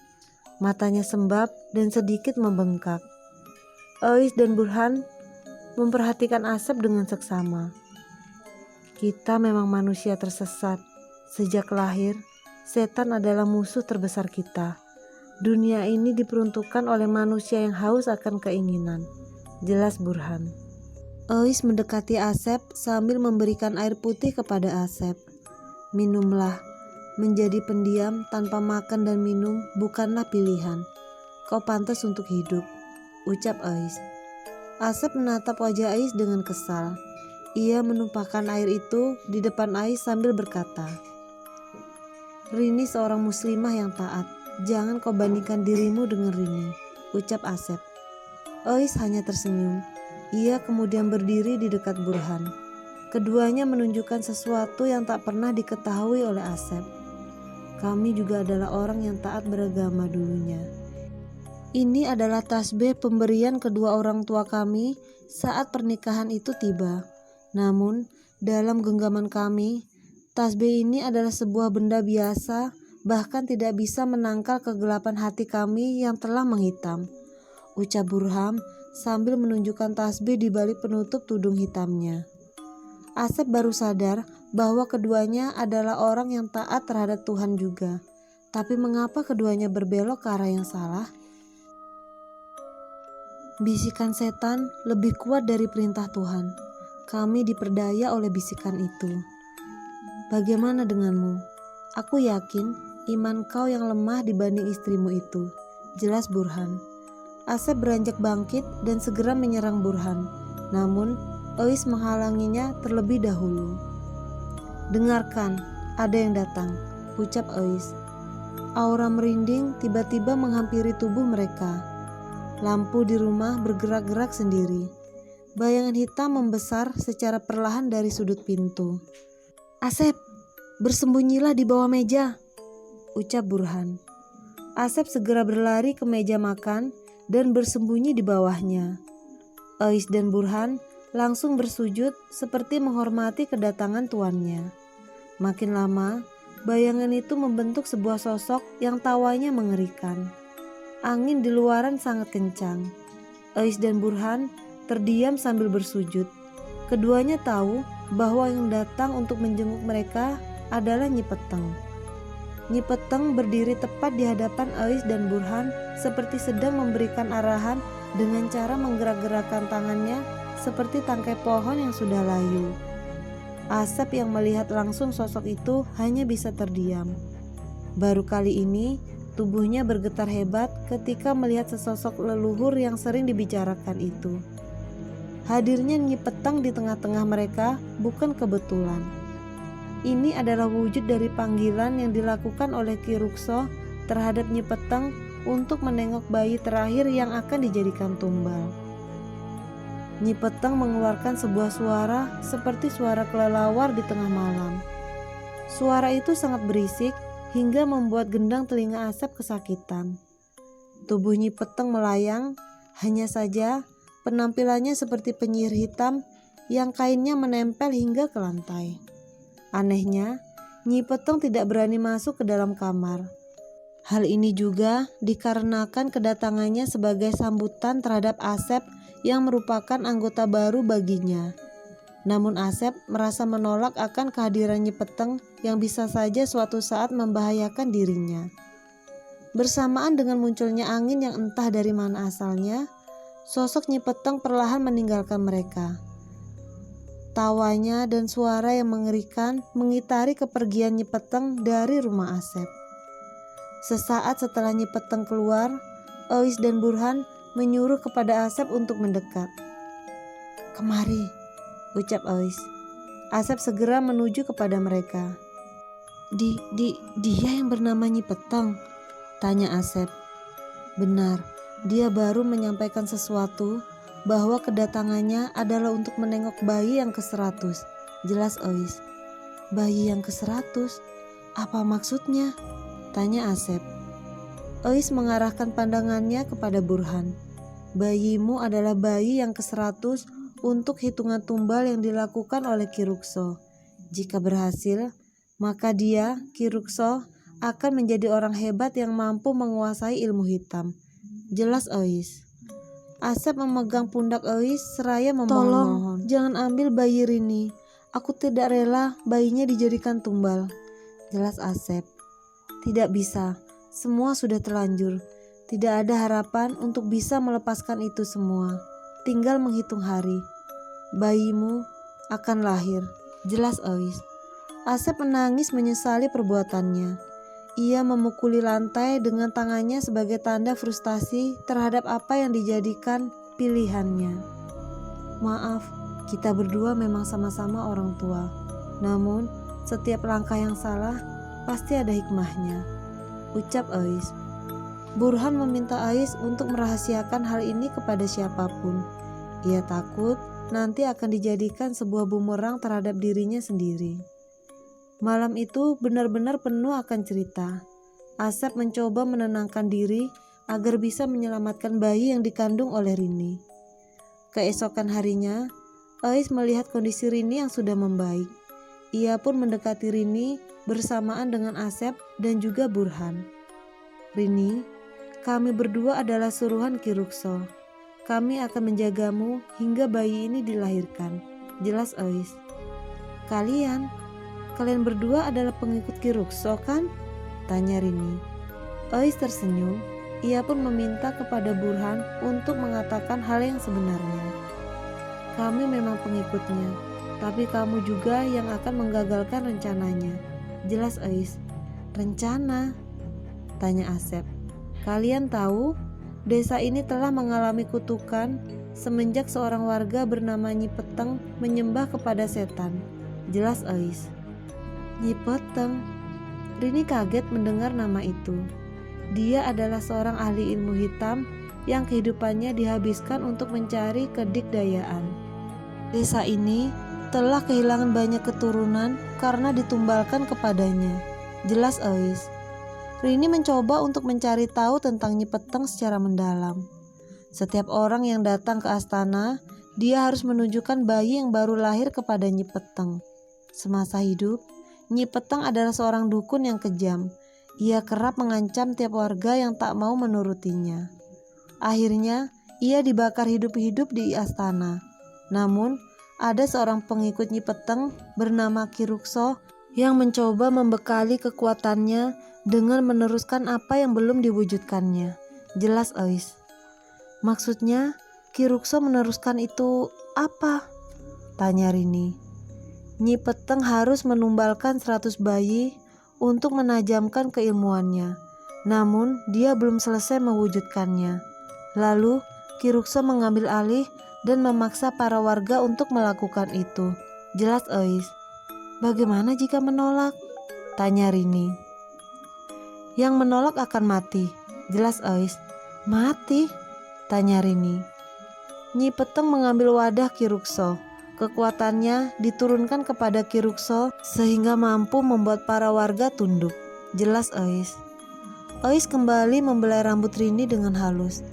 Matanya sembab dan sedikit membengkak. Eis dan Burhan memperhatikan Asep dengan seksama. Kita memang manusia tersesat. Sejak lahir, setan adalah musuh terbesar kita. Dunia ini diperuntukkan oleh manusia yang haus akan keinginan, jelas Burhan. Eis mendekati Asep sambil memberikan air putih kepada Asep. Minumlah. Menjadi pendiam tanpa makan dan minum bukanlah pilihan. Kau pantas untuk hidup, ucap Eis. Asep menatap wajah Eis dengan kesal. Ia menumpahkan air itu di depan Eis sambil berkata, Rini seorang muslimah yang taat. Jangan kau bandingkan dirimu dengan Rini, ucap Asep. Eis hanya tersenyum. Ia kemudian berdiri di dekat Burhan. Keduanya menunjukkan sesuatu yang tak pernah diketahui oleh Asep. Kami juga adalah orang yang taat beragama dulunya. Ini adalah tasbih pemberian kedua orang tua kami saat pernikahan itu tiba. Namun, dalam genggaman kami, tasbih ini adalah sebuah benda biasa, bahkan tidak bisa menangkal kegelapan hati kami yang telah menghitam, ucap Burham sambil menunjukkan tasbih di balik penutup tudung hitamnya. Asep baru sadar bahwa keduanya adalah orang yang taat terhadap Tuhan juga. Tapi mengapa keduanya berbelok ke arah yang salah? Bisikan setan lebih kuat dari perintah Tuhan. Kami diperdaya oleh bisikan itu. Bagaimana denganmu? Aku yakin iman kau yang lemah dibanding istrimu itu, jelas Burhan. Asep beranjak bangkit dan segera menyerang Burhan. Namun, Eis menghalanginya terlebih dahulu. Dengarkan, ada yang datang, ucap Eis. Aura merinding tiba-tiba menghampiri tubuh mereka. Lampu di rumah bergerak-gerak sendiri. Bayangan hitam membesar secara perlahan dari sudut pintu. Asep, bersembunyilah di bawah meja, ucap Burhan. Asep segera berlari ke meja makan dan bersembunyi di bawahnya. Eis dan Burhan langsung bersujud seperti menghormati kedatangan tuannya. Makin lama, bayangan itu membentuk sebuah sosok yang tawanya mengerikan. Angin di luaran sangat kencang. Eis dan Burhan terdiam sambil bersujud. Keduanya tahu bahwa yang datang untuk menjenguk mereka adalah Nyi Peteng. Nyi Peteng berdiri tepat di hadapan Eis dan Burhan seperti sedang memberikan arahan dengan cara menggerak-gerakkan tangannya seperti tangkai pohon yang sudah layu. Asep yang melihat langsung sosok itu hanya bisa terdiam. Baru kali ini tubuhnya bergetar hebat ketika melihat sesosok leluhur yang sering dibicarakan itu. Hadirnya Nyi Peteng di tengah-tengah mereka bukan kebetulan. Ini adalah wujud dari panggilan yang dilakukan oleh Ki Rukso terhadap Nyi Peteng untuk menengok bayi terakhir yang akan dijadikan tumbal. Nyi Peteng mengeluarkan sebuah suara seperti suara kelelawar di tengah malam. Suara itu sangat berisik hingga membuat gendang telinga Asep kesakitan. Tubuh Nyi Peteng melayang, hanya saja penampilannya seperti penyihir hitam yang kainnya menempel hingga ke lantai. Anehnya, Nyi Peteng tidak berani masuk ke dalam kamar. Hal ini juga dikarenakan kedatangannya sebagai sambutan terhadap Asep yang merupakan anggota baru baginya. Namun Asep merasa menolak akan kehadiran Nyi Peteng yang bisa saja suatu saat membahayakan dirinya. Bersamaan dengan munculnya angin yang entah dari mana asalnya, sosok Nyi Peteng perlahan meninggalkan mereka. Tawanya dan suara yang mengerikan mengitari kepergian Nyi Peteng dari rumah Asep. Sesaat setelah Nyi Peteng keluar, Eis dan Burhan menyuruh kepada Asep untuk mendekat. Kemari, ucap Eis. Asep segera menuju kepada mereka. Dia yang bernama Nyi Peteng, tanya Asep. Benar, dia baru menyampaikan sesuatu bahwa kedatangannya adalah untuk menengok bayi yang ke-100, jelas Eis. Bayi yang ke-100? Apa maksudnya? Tanya Asep. Ois mengarahkan pandangannya kepada Burhan. Bayimu adalah bayi yang ke-100 untuk hitungan tumbal yang dilakukan oleh Ki Rukso. Jika berhasil, maka dia, Ki Rukso, akan menjadi orang hebat yang mampu menguasai ilmu hitam. Jelas Ois. Asep memegang pundak Ois seraya memohon-mohon. Tolong, jangan ambil bayi Rini. Aku tidak rela bayinya dijadikan tumbal. Jelas Asep. Tidak bisa, semua sudah terlanjur. Tidak ada harapan untuk bisa melepaskan itu semua. Tinggal menghitung hari. Bayimu akan lahir. Jelas Ois. Asep menangis menyesali perbuatannya. Ia memukuli lantai dengan tangannya sebagai tanda frustasi terhadap apa yang dijadikan pilihannya. Maaf, kita berdua memang sama-sama orang tua. Namun, setiap langkah yang salah pasti ada hikmahnya, ucap Ois. Burhan meminta Ois untuk merahasiakan hal ini kepada siapapun. Ia takut nanti akan dijadikan sebuah bumerang terhadap dirinya sendiri. Malam itu benar-benar penuh akan cerita. Asep mencoba menenangkan diri agar bisa menyelamatkan bayi yang dikandung oleh Rini. Keesokan harinya, Ois melihat kondisi Rini yang sudah membaik. Ia pun mendekati Rini bersamaan dengan Asep dan juga Burhan. Rini, kami berdua adalah suruhan Ki Rukso. Kami akan menjagamu hingga bayi ini dilahirkan. Jelas Ois. Kalian berdua adalah pengikut Ki Rukso kan? Tanya Rini. Ois tersenyum. Ia pun meminta kepada Burhan untuk mengatakan hal yang sebenarnya. Kami memang pengikutnya, tapi kamu juga yang akan menggagalkan rencananya. Jelas Ois. Rencana? Tanya Asep. Kalian tahu, desa ini telah mengalami kutukan semenjak seorang warga bernama Nyi Peteng menyembah kepada setan. Jelas Ois. Nyi Peteng. Rini kaget mendengar nama itu. Dia adalah seorang ahli ilmu hitam yang kehidupannya dihabiskan untuk mencari kedikdayaan. Desa ini telah kehilangan banyak keturunan karena ditumbalkan kepadanya. Jelas Ois. Rini mencoba untuk mencari tahu tentang Nyi Peteng secara mendalam. Setiap orang yang datang ke astana, dia harus menunjukkan bayi yang baru lahir kepada Nyi Peteng. Semasa hidup, Nyi Peteng adalah seorang dukun yang kejam. Ia kerap mengancam tiap warga yang tak mau menurutinya. Akhirnya, ia dibakar hidup-hidup di astana. Namun, ada seorang pengikut Nyi Peteng bernama Ki Rukso yang mencoba membekali kekuatannya dengan meneruskan apa yang belum diwujudkannya. Jelas Ois. Maksudnya, Ki Rukso meneruskan itu apa? Tanya Rini. Nyi Peteng harus menumbalkan 100 bayi untuk menajamkan keilmuannya. Namun, dia belum selesai mewujudkannya. Lalu, Ki Rukso mengambil alih dan memaksa para warga untuk melakukan itu. Jelas Ois. Bagaimana jika menolak? Tanya Rini. Yang menolak akan mati. Jelas Ois. Mati? Tanya Rini. Nyi Peteng mengambil wadah Ki Rukso. Kekuatannya diturunkan kepada Ki Rukso sehingga mampu membuat para warga tunduk. Jelas Ois. Ois kembali membelai rambut Rini dengan halus.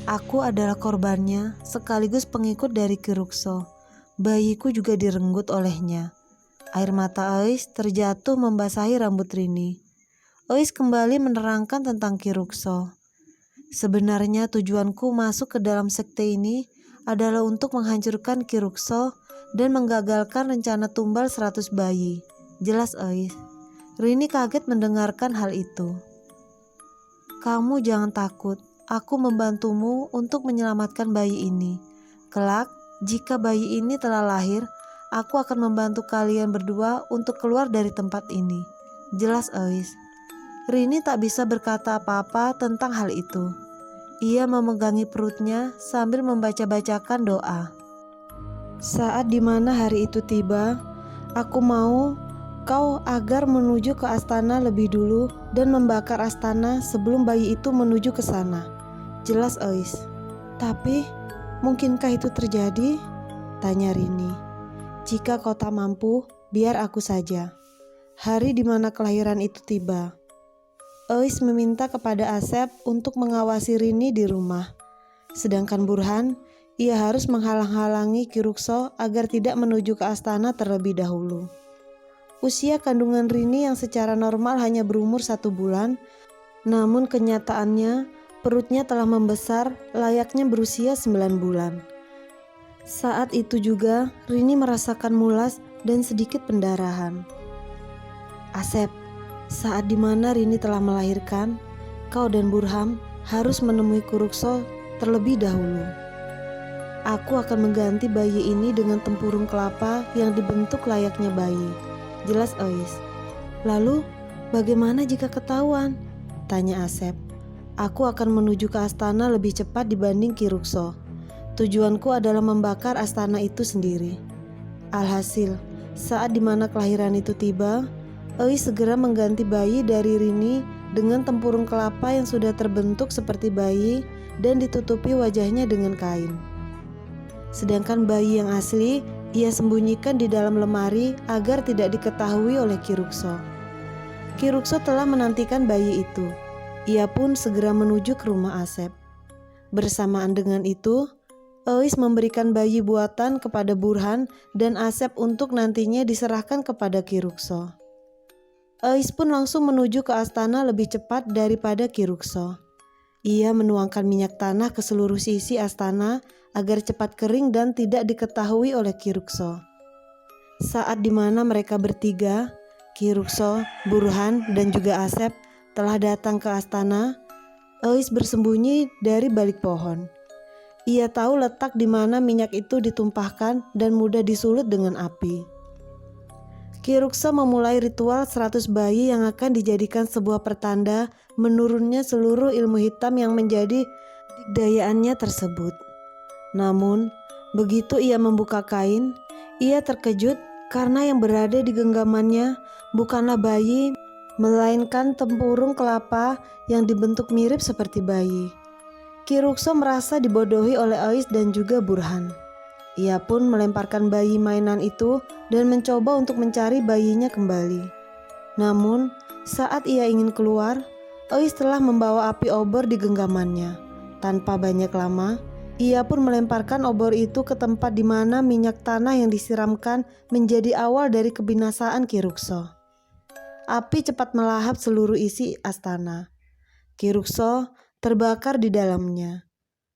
Aku adalah korbannya sekaligus pengikut dari Ki Rukso. Bayiku juga direnggut olehnya. Air mata Ois terjatuh membasahi rambut Rini. Ois kembali menerangkan tentang Ki Rukso. Sebenarnya tujuanku masuk ke dalam sekte ini adalah untuk menghancurkan Ki Rukso dan menggagalkan rencana tumbal 100 bayi. Jelas Ois. Rini kaget mendengarkan hal itu. Kamu jangan takut, aku membantumu untuk menyelamatkan bayi ini. Kelak, jika bayi ini telah lahir, aku akan membantu kalian berdua untuk keluar dari tempat ini. Jelas Ois. Rini tak bisa berkata apa-apa tentang hal itu. Ia memegangi perutnya sambil membaca-bacakan doa. Saat dimana hari itu tiba, aku mau kau agar menuju ke astana lebih dulu dan membakar astana sebelum bayi itu menuju ke sana. Jelas Ois. Tapi, mungkinkah itu terjadi? Tanya Rini. Jika kau tak mampu, biar aku saja. Hari di mana kelahiran itu tiba. Euis meminta kepada Asep untuk mengawasi Rini di rumah. Sedangkan Burhan, ia harus menghalang-halangi Ki Rukso agar tidak menuju ke astana terlebih dahulu. Usia kandungan Rini yang secara normal hanya berumur 1 bulan, namun kenyataannya perutnya telah membesar layaknya berusia 9 bulan. Saat itu juga Rini merasakan mulas dan sedikit pendarahan. Asep, saat dimana Rini telah melahirkan, kau dan Burham harus menemui Ki Rukso terlebih dahulu. Aku akan mengganti bayi ini dengan tempurung kelapa yang dibentuk layaknya bayi, jelas Euis. Lalu, bagaimana jika ketahuan? Tanya Asep. Aku akan menuju ke astana lebih cepat dibanding Ki Rukso. Tujuanku adalah membakar astana itu sendiri. Alhasil, saat dimana kelahiran itu tiba, Euis segera mengganti bayi dari Rini dengan tempurung kelapa yang sudah terbentuk seperti bayi dan ditutupi wajahnya dengan kain. Sedangkan bayi yang asli ia sembunyikan di dalam lemari agar tidak diketahui oleh Ki Rukso. Ki Rukso telah menantikan bayi itu. Ia pun segera menuju ke rumah Asep. Bersamaan dengan itu, Euis memberikan bayi buatan kepada Burhan dan Asep untuk nantinya diserahkan kepada Ki Rukso. Euis pun langsung menuju ke astana lebih cepat daripada Ki Rukso. Ia menuangkan minyak tanah ke seluruh sisi astana agar cepat kering dan tidak diketahui oleh Ki Rukso. Saat dimana mereka bertiga, Ki Rukso, Burhan, dan juga Asep telah datang ke astana, Euis bersembunyi dari balik pohon. Ia tahu letak di mana minyak itu ditumpahkan dan mudah disulut dengan api. Ki Rukso memulai ritual 100 bayi yang akan dijadikan sebuah pertanda menurunnya seluruh ilmu hitam yang menjadi digdayaannya tersebut. Namun, begitu ia membuka kain, ia terkejut karena yang berada di genggamannya bukanlah bayi, melainkan tempurung kelapa yang dibentuk mirip seperti bayi. Ki Rukso merasa dibodohi oleh Euis dan juga Burhan. Ia pun melemparkan bayi mainan itu dan mencoba untuk mencari bayinya kembali. Namun, saat ia ingin keluar, Euis telah membawa api obor di genggamannya. Tanpa banyak lama, ia pun melemparkan obor itu ke tempat di mana minyak tanah yang disiramkan menjadi awal dari kebinasaan Ki Rukso. Api cepat melahap seluruh isi astana. Ki Rukso terbakar di dalamnya.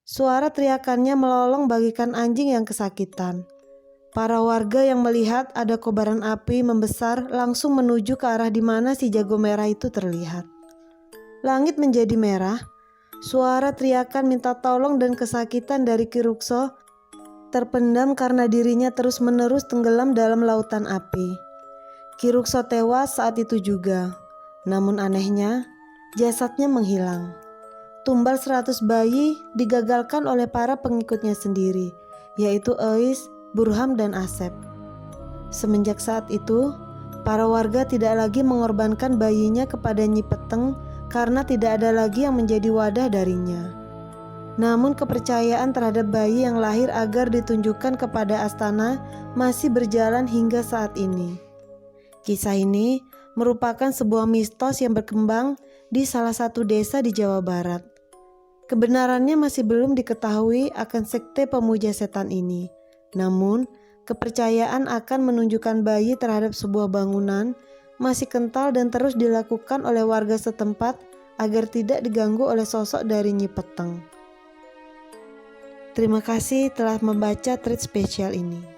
Suara teriakannya melolong bagaikan anjing yang kesakitan. Para warga yang melihat ada kobaran api membesar langsung menuju ke arah di mana si jago merah itu terlihat. Langit menjadi merah. Suara teriakan minta tolong dan kesakitan dari Ki Rukso terpendam karena dirinya terus-menerus tenggelam dalam lautan api. Ki Rukso tewas saat itu juga. Namun anehnya, jasadnya menghilang. Tumbal 100 bayi digagalkan oleh para pengikutnya sendiri, yaitu Euis, Burham, dan Asep. Semenjak saat itu, para warga tidak lagi mengorbankan bayinya kepada Nyi Peteng karena tidak ada lagi yang menjadi wadah darinya. Namun kepercayaan terhadap bayi yang lahir agar ditunjukkan kepada astana masih berjalan hingga saat ini. Kisah ini merupakan sebuah mistos yang berkembang di salah satu desa di Jawa Barat. Kebenarannya masih belum diketahui akan sekte pemuja setan ini. Namun, kepercayaan akan menunjukkan bayi terhadap sebuah bangunan masih kental dan terus dilakukan oleh warga setempat agar tidak diganggu oleh sosok dari Nyi Peteng. Terima kasih telah membaca thread spesial ini.